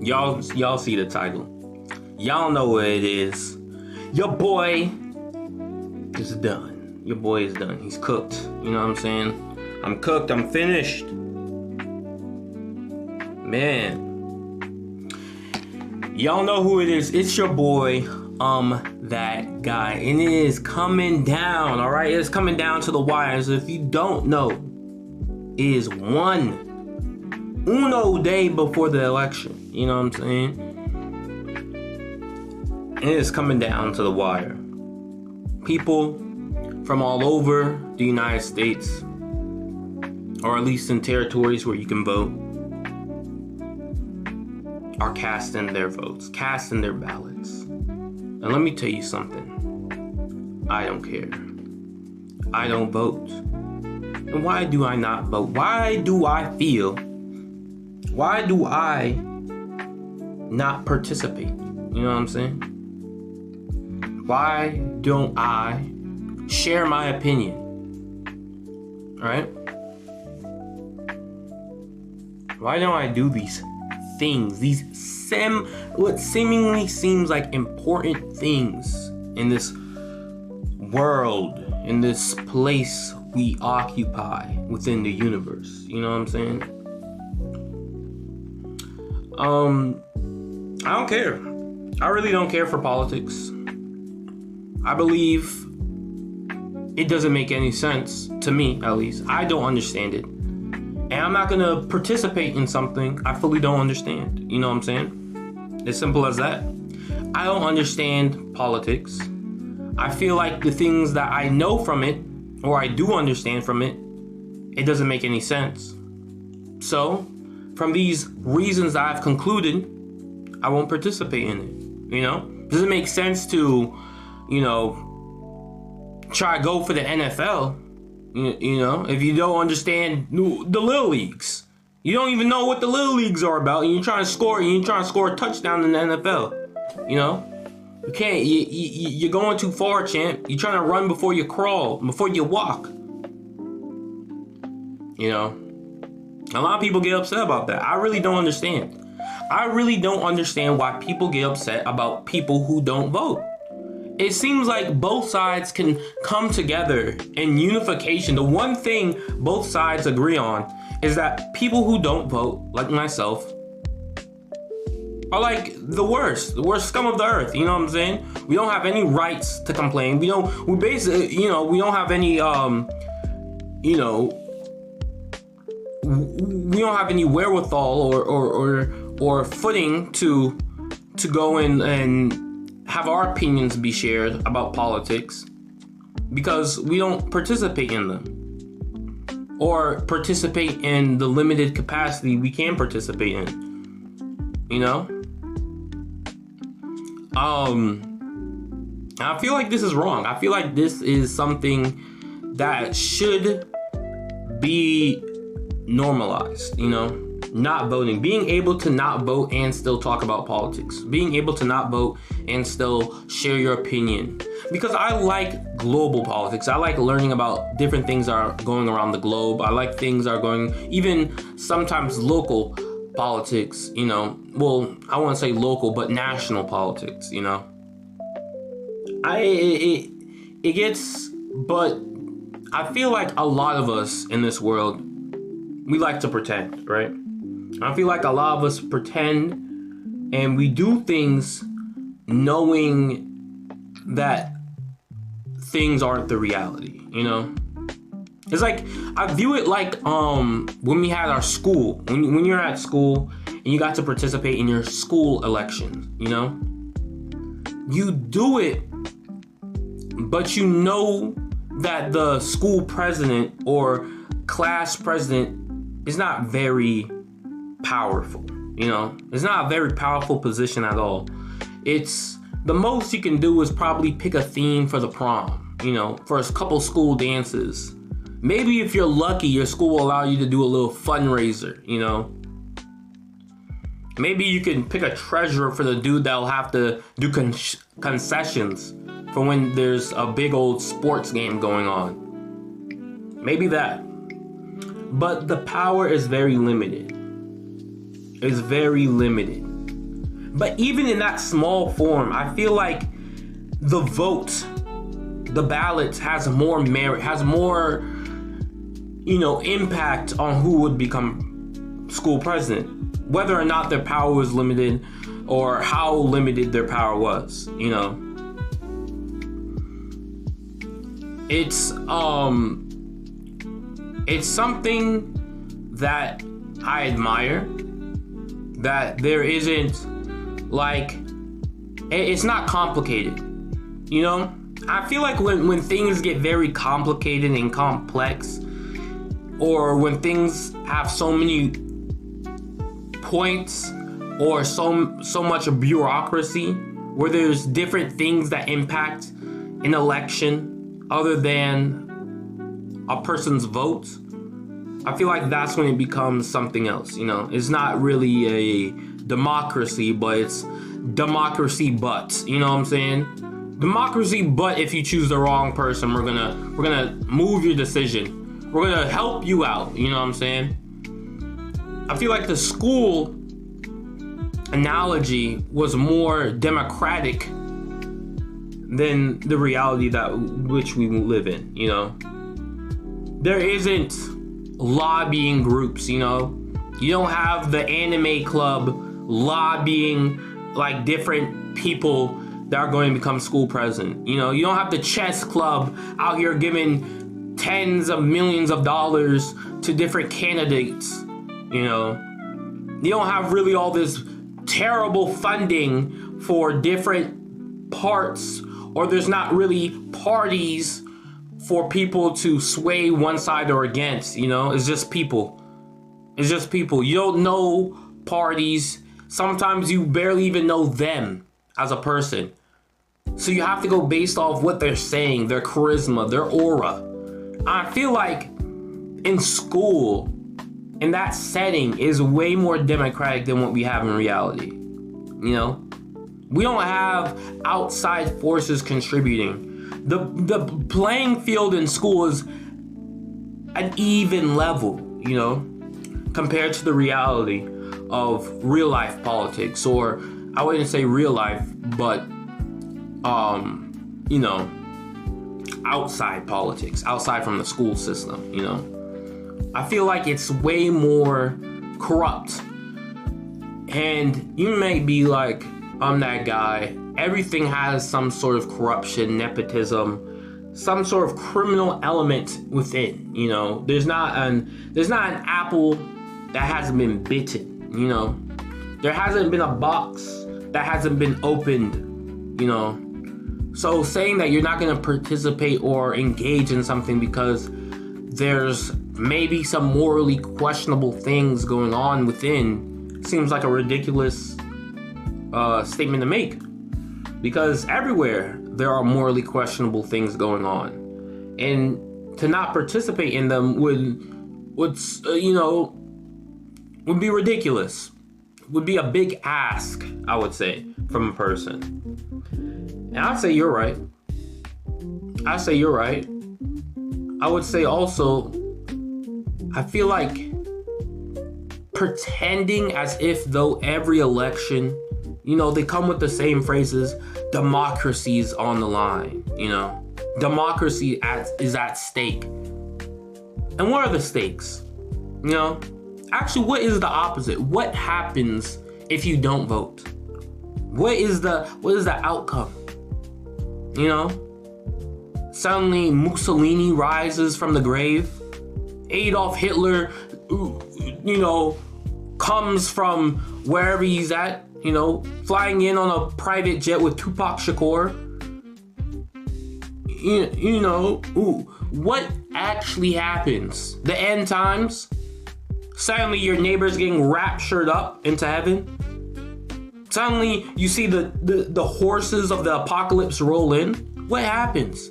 Y'all see the title. Y'all know what it is. Your boy is done. Your boy is done. He's cooked. You know what I'm saying? I'm cooked. I'm finished. Man. Y'all know who it is. It's your boy, that guy. And it is coming down, alright? It's coming down to the wires. If you don't know, it is uno day before the election. You know what I'm saying? And it is coming down to the wire. People from all over the United States, or at least in territories where you can vote, are casting their votes, casting their ballots. And let me tell you something. I don't care. I don't vote. And why do I not vote? Why do I not participate? You know what I'm saying? Why don't I share my opinion? Right? Why don't I do these things, what seemingly seems like important things in this world, in this place we occupy within the universe? You know what I'm saying? I don't care. I really don't care for politics. I believe it doesn't make any sense to me, at least. I don't understand it. And I'm not gonna participate in something I fully don't understand. You know what I'm saying? As simple as that. I don't understand politics. I feel like the things that I know from it, or I do understand from it, it doesn't make any sense. So, from these reasons that I've concluded, I won't participate in it. You know? Does it make sense to, try to go for the NFL? You know, if you don't understand the Little Leagues, you don't even know what the Little Leagues are about, and you're trying to score a touchdown in the NFL. You know, you can't. You're going too far, champ. You're trying to run before you crawl, before you walk. You know, a lot of people get upset about that. I really don't understand. I really don't understand why people get upset about people who don't vote. It seems like both sides can come together in unification. The one thing both sides agree on is that people who don't vote, like myself, are like the worst scum of the earth. You know what I'm saying? We don't have any rights to complain. We don't have any, we don't have any wherewithal or footing to go in and have our opinions be shared about politics, because we don't participate in them, or participate in the limited capacity we can participate in. You know? I feel like this is wrong. I feel like this is something that should be normalized, you know? Not voting, being able to not vote and still talk about politics, being able to not vote and still share your opinion. Because I like global politics. I like learning about different things that are going around the globe. I like things that are going, even sometimes local politics, you know. Well, I wouldn't say local, but national politics, you know. But I feel like a lot of us in this world, we like to pretend, right? I feel like a lot of us pretend, and we do things knowing that things aren't the reality, you know? It's like, I view it like when we had our school, when you're at school and you got to participate in your school elections, you know? You do it, but you know that the school president or class president is not very powerful, you know? It's not a very powerful position at all. It's, the most you can do is probably pick a theme for the prom, you know, for a couple school dances. Maybe if you're lucky, your school will allow you to do a little fundraiser, you know? Maybe you can pick a treasurer for the dude that'll have to do concessions for when there's a big old sports game going on. Maybe that. But the power is very limited. It's very limited. But even in that small form, I feel like the vote, the ballot has more merit, has more, impact on who would become school president, whether or not their power was limited or how limited their power was. It's something that I admire, that there isn't like, it's not complicated. I feel like when things get very complicated and complex, or when things have so many points or so much bureaucracy, where there's different things that impact an election other than a person's vote, I feel like that's when it becomes something else. It's not really a democracy, but it's democracy but. You know what I'm saying? Democracy, but if you choose the wrong person, we're gonna move your decision. We're gonna help you out. You know what I'm saying? I feel like the school analogy was more democratic than the reality that which we live in. There isn't lobbying groups. You don't have the anime club lobbying like different people that are going to become school president. You don't have the chess club out here giving tens of millions of dollars to different candidates. You don't have really all this terrible funding for different parts, or there's not really parties for people to sway one side or against. It's just people. You don't know parties. Sometimes you barely even know them as a person. So you have to go based off what they're saying, their charisma, their aura. I feel like in school, in that setting, is way more democratic than what we have in reality. We don't have outside forces contributing. The playing field in school is an even level, compared to the reality of real life politics, or I wouldn't say real life, but outside politics, outside from the school system. I feel like it's way more corrupt. And you may be like, I'm that guy. Everything has some sort of corruption, nepotism, some sort of criminal element within. There's not an apple that hasn't been bitten. There hasn't been a box that hasn't been opened. So saying that you're not going to participate or engage in something because there's maybe some morally questionable things going on within seems like a ridiculous statement to make, because everywhere there are morally questionable things going on, and to not participate in them would be ridiculous, would be a big ask, I would say, from a person. And I'd say you're right. I would say also, I feel like pretending as if though every election, they come with the same phrases, democracy's on the line, democracy is at stake. And what are the stakes? Actually, what is the opposite? What happens if you don't vote? What is the outcome? Suddenly Mussolini rises from the grave. Adolf Hitler, comes from wherever he's at, flying in on a private jet with Tupac Shakur. What actually happens? The end times? Suddenly your neighbor's getting raptured up into heaven. Suddenly you see the horses of the apocalypse roll in. What happens?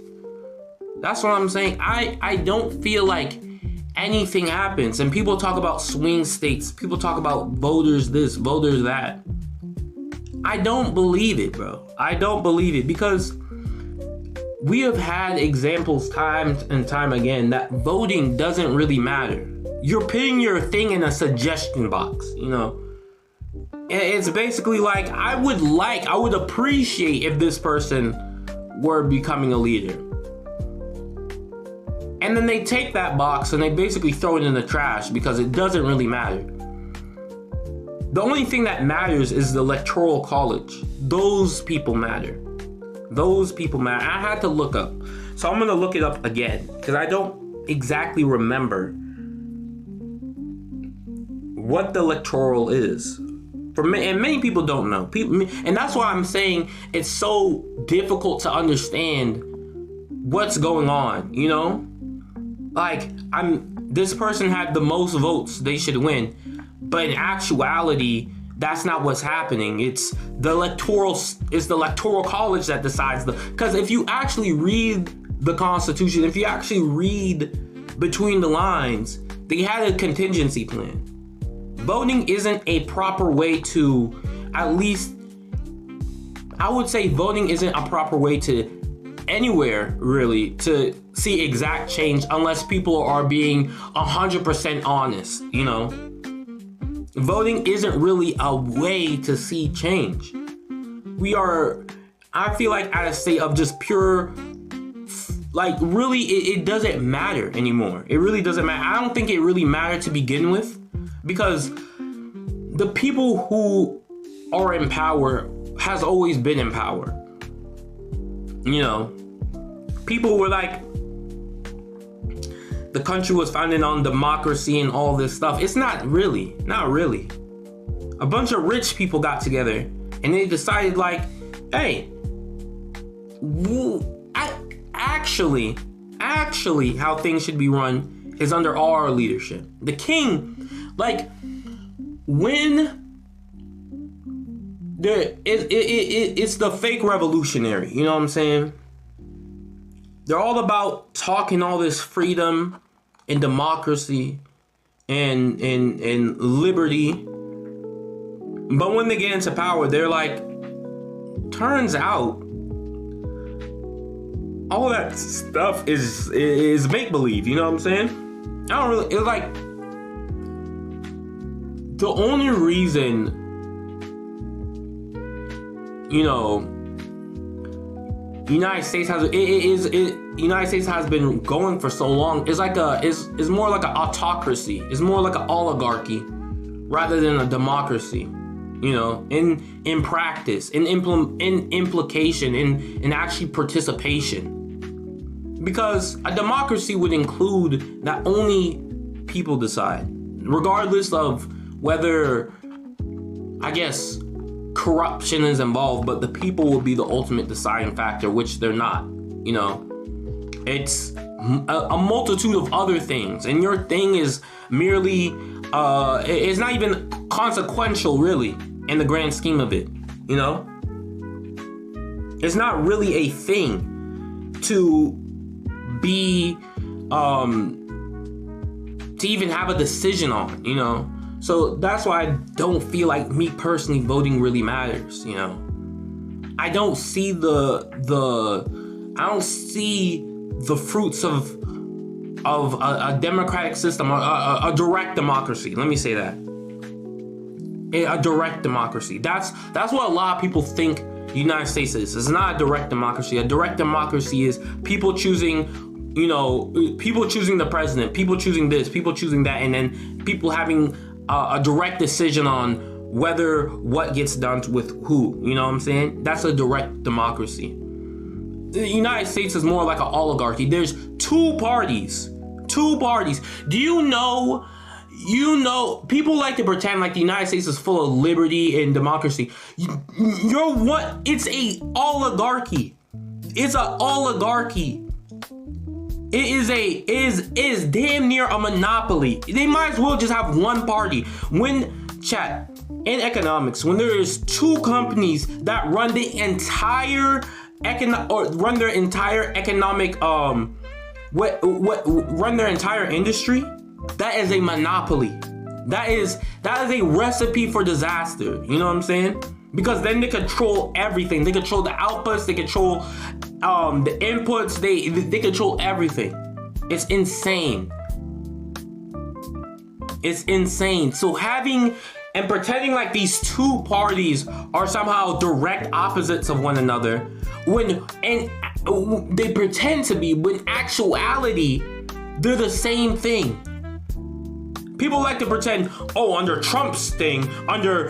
That's what I'm saying. I don't feel like anything happens. And people talk about swing states. People talk about voters this, voters that. I don't believe it, bro. I don't believe it, because we have had examples time and time again that voting doesn't really matter. You're putting your thing in a suggestion box, it's basically like I would appreciate if this person were becoming a leader. And then they take that box and they basically throw it in the trash because it doesn't really matter. The only thing that matters is the Electoral College. Those people matter. Those people matter. I had to look up. So I'm going to look it up again because I don't exactly remember what the electoral is. And many people don't know. And that's why I'm saying it's so difficult to understand what's going on, you know? Like, this person had the most votes, they should win. But in actuality, that's not what's happening. It's the electoral college that decides because if you actually read the Constitution, if you actually read between the lines, they had a contingency plan. Voting isn't a proper way to, at least, I would say voting isn't a proper way to anywhere, really, to see exact change unless people are being 100% honest, you know? Voting isn't really a way to see change. I feel like at a state of just pure, like, really, it doesn't matter anymore. It really doesn't matter. I don't think it really mattered to begin with. Because the people who are in power has always been in power. You know, people were like, the country was founded on democracy and all this stuff. It's not really. A bunch of rich people got together and they decided like, hey, actually how things should be run is under our leadership. The king, like, when it's the fake revolutionary, you know what I'm saying? They're all about talking all this freedom and democracy and liberty. But when they get into power, they're like, turns out all that stuff is make-believe, you know what I'm saying? It's like, the only reason, you know, United States has been going for so long is more like an autocracy. It's more like an oligarchy rather than a democracy. You know, in practice, in implication, in actually participation. Because a democracy would include that only people decide, regardless of whether, I guess, corruption is involved, but the people will be the ultimate deciding factor, which they're not. You know, it's a multitude of other things, and your thing is merely, it's not even consequential, really, in the grand scheme of it. You know, it's not really a thing to be, to even have a decision on, you know. So that's why I don't feel like me personally voting really matters, you know. I don't see the fruits of a democratic system, a direct democracy. Let me say that. A direct democracy. That's what a lot of people think the United States is. It's not a direct democracy. A direct democracy is people choosing, you know, people choosing the president, people choosing this, people choosing that, and then people having a direct decision on what gets done with who. You know what I'm saying? That's a direct democracy. The United States is more like an oligarchy. There's two parties. Do you know, people like to pretend like the United States is full of liberty and democracy. You're what? It's a oligarchy. It's an oligarchy. It is damn near a monopoly. They might as well just have one party. In economics, when there is two companies that run the entire run their entire economic run their entire industry, that is a monopoly. That is a recipe for disaster. You know what I'm saying? Because then they control everything. They control the outputs. They control the inputs. They control everything. It's insane. So having and pretending like these two parties are somehow direct opposites of one another, when they pretend to be, when actuality they're the same thing. People like to pretend, oh, under Trump's thing, under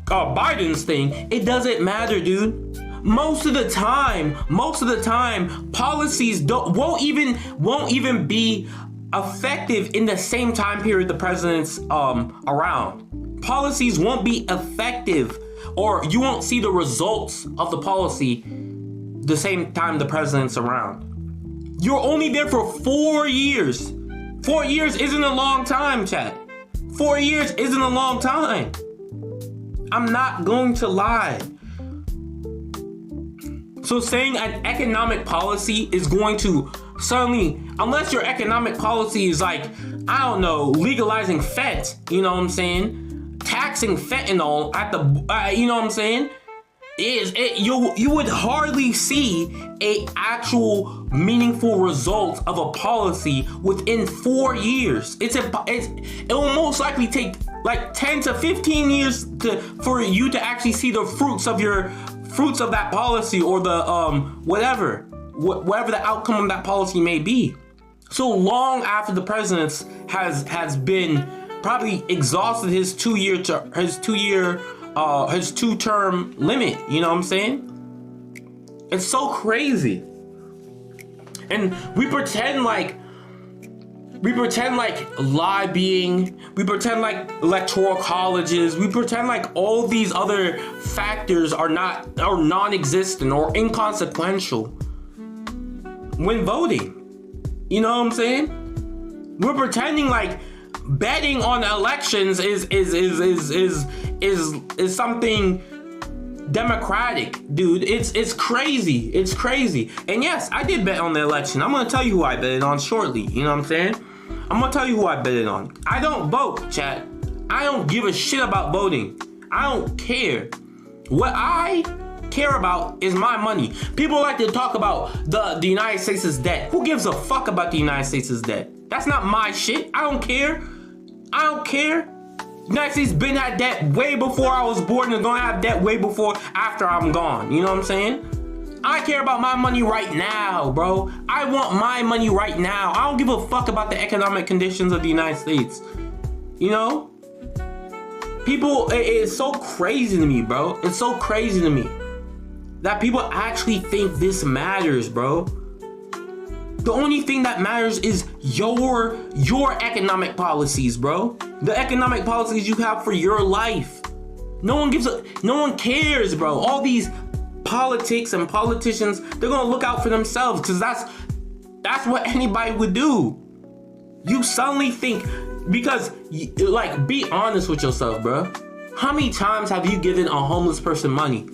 Biden's thing, it doesn't matter, dude. Most of the time, policies won't even be effective in the same time period the president's around. Policies won't be effective, or you won't see the results of the policy the same time the president's around. You're only there for 4 years. 4 years isn't a long time, chat. 4 years isn't a long time. I'm not going to lie. So saying an economic policy is going to suddenly, unless your economic policy is like, I don't know, legalizing fent, you know what I'm saying? Taxing fentanyl at the, you know what I'm saying? You would hardly see a actual meaningful result of a policy within 4 years. It will most likely take like 10 to 15 years for you to actually see the fruits of that policy, or the whatever the outcome of that policy may be. So long after the president has been probably exhausted his 2 term limit, you know what I'm saying? It's so crazy. And we pretend like lobbying, we pretend like electoral colleges, we pretend like all these other factors are non-existent or inconsequential when voting. You know what I'm saying? We're pretending like betting on elections is something democratic, dude. It's crazy. It's crazy. And yes, I did bet on the election. I'm gonna tell you who I betted on shortly. You know what I'm saying? I'm gonna tell you who I betted on. I don't vote, chat. I don't give a shit about voting. I don't care. What I care about is my money. People like to talk about the United States' debt. Who gives a fuck about the United States' debt? That's not my shit. I don't care. I don't care. United States been had debt way before I was born, and gonna have debt way before after I'm gone. You know what I'm saying? I care about my money right now, bro. I want my money right now. I don't give a fuck about the economic conditions of the United States. You know? People, it's so crazy to me, bro. It's so crazy to me that people actually think this matters, bro. The only thing that matters is your economic policies, bro. The economic policies you have for your life. No one cares, bro. All these politics and politicians, they're gonna look out for themselves, because that's what anybody would do. You suddenly think, because like, be honest with yourself, bro. How many times have you given a homeless person money?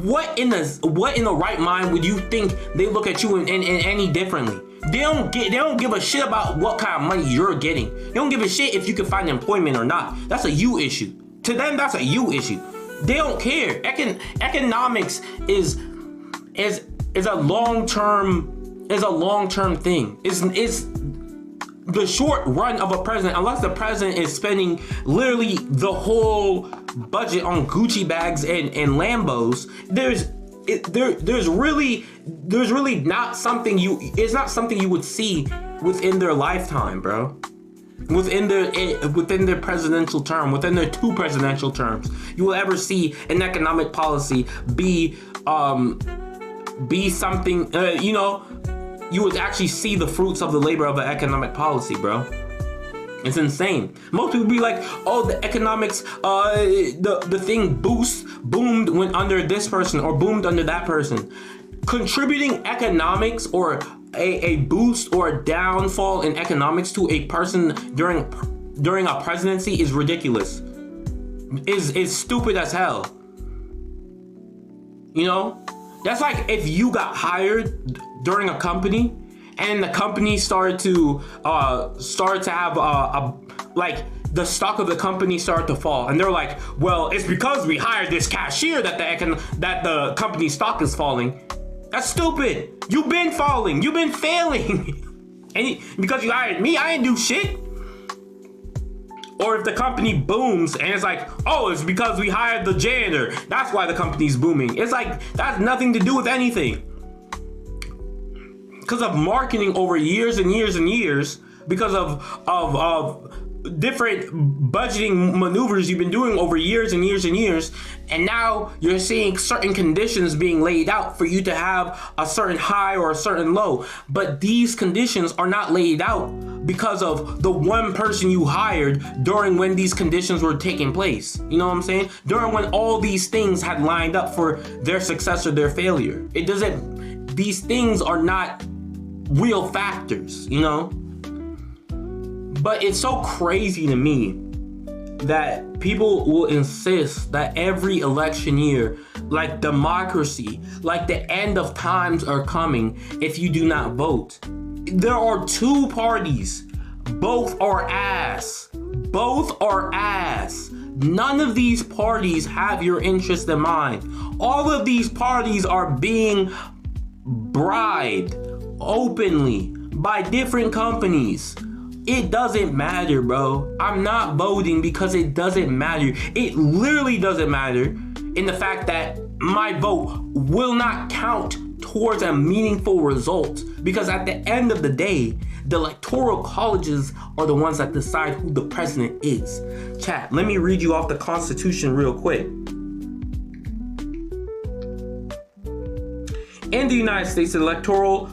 What in the right mind would you think they look at you in any differently? They don't give a shit about what kind of money you're getting. They don't give a shit if you can find employment or not. That's a you issue. To them, that's a you issue. They don't care. Economics is a long-term thing. It's the short run of a president, unless the president is spending literally the whole budget on Gucci bags and Lambos, there's really not something it's not something you would see within their lifetime, bro. Within their presidential term, within their 2 presidential terms, you will ever see an economic policy be something, you would actually see the fruits of the labor of an economic policy, bro. It's insane. Most people be like, oh, the economics, the thing boomed when under this person, or boomed under that person. Contributing economics, or a boost or a downfall in economics to a person during a presidency is ridiculous. Is stupid as hell. You know? That's like if you got hired during a company, and the company started to have the stock of the company started to fall, and they're like, well, it's because we hired this cashier that the company's stock is falling. That's stupid. You've been falling. You've been failing. And because you hired me, I didn't do shit. Or if the company booms and it's like, oh, it's because we hired the janitor, that's why the company's booming. It's like, that has nothing to do with anything. Because of marketing over years and years and years, because of different budgeting maneuvers you've been doing over years and years and years, and now you're seeing certain conditions being laid out for you to have a certain high or a certain low. But these conditions are not laid out because of the one person you hired during when these conditions were taking place. You know what I'm saying? During when all these things had lined up for their success or their failure. These things are not real factors, you know? But it's so crazy to me that people will insist that every election year, like democracy, like the end of times are coming if you do not vote. There are two parties. Both are ass. Both are ass. None of these parties have your interest in mind. All of these parties are being bribed openly by different companies. It doesn't matter, bro. I'm not voting because it doesn't matter. It literally doesn't matter in the fact that my vote will not count towards a meaningful result, because at the end of the day, the electoral colleges are the ones that decide who the president is. Chat, let me read you off the Constitution real quick. In the United States, the Electoral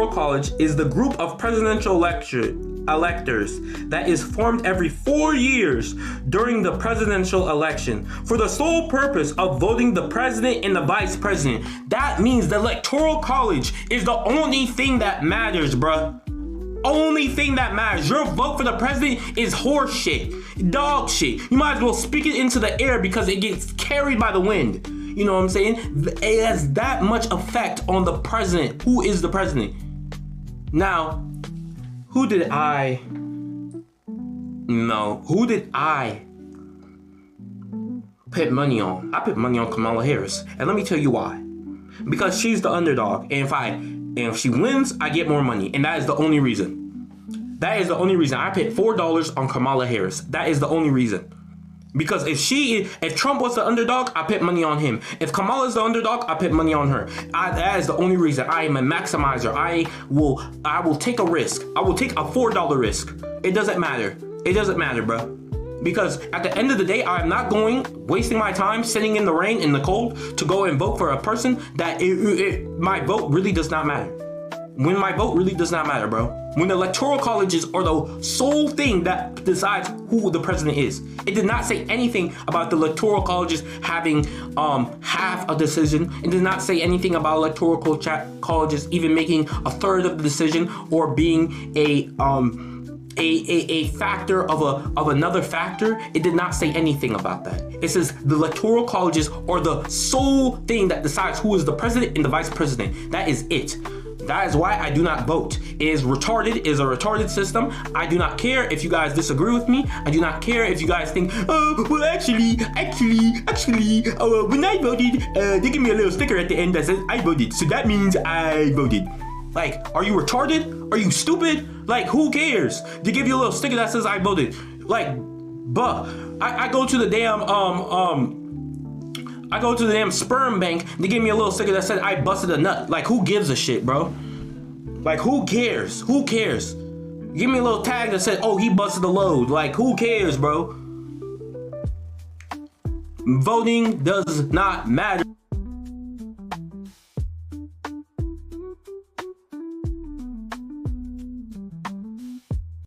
College is the group of presidential electors that is formed every 4 years during the presidential election for the sole purpose of voting the president and the vice president. That means the Electoral College is the only thing that matters, bruh. Only thing that matters. Your vote for the president is horse shit, dog shit. You might as well speak it into the air because it gets carried by the wind. You know what I'm saying? It has that much effect on the president. Who is the president? Now, who did I put money on? I put money on Kamala Harris. And let me tell you why. Because she's the underdog. And if she wins, I get more money. And that is the only reason. That is the only reason. I put $4 on Kamala Harris. That is the only reason. Because if Trump was the underdog, I put money on him. If Kamala is the underdog, I put money on her. That is the only reason. I am a maximizer. I will take a risk. I will take a $4 risk. It doesn't matter. It doesn't matter, bro. Because at the end of the day, I'm not wasting my time sitting in the rain, in the cold, to go and vote for a person that my vote really does not matter. When my vote really does not matter, bro. When the electoral colleges are the sole thing that decides who the president is. It did not say anything about the electoral colleges having half a decision. It did not say anything about electoral colleges even making a third of the decision or being a factor of another factor. It did not say anything about that. It says the electoral colleges are the sole thing that decides who is the president and the vice president. That is it. That is why I do not vote. It is retarded. It is a retarded system. I do not care if you guys disagree with me. I do not care if you guys think, oh, well, actually, when I voted, they give me a little sticker at the end that says I voted. So that means I voted. Like, are you retarded? Are you stupid? Like, who cares? They give you a little sticker that says I voted. Like, but I go to the damn sperm bank. They give me a little sticker that said I busted a nut. Like, who gives a shit, bro? Like, who cares? Who cares? Give me a little tag that said, oh, he busted a load. Like, who cares, bro? Voting does not matter.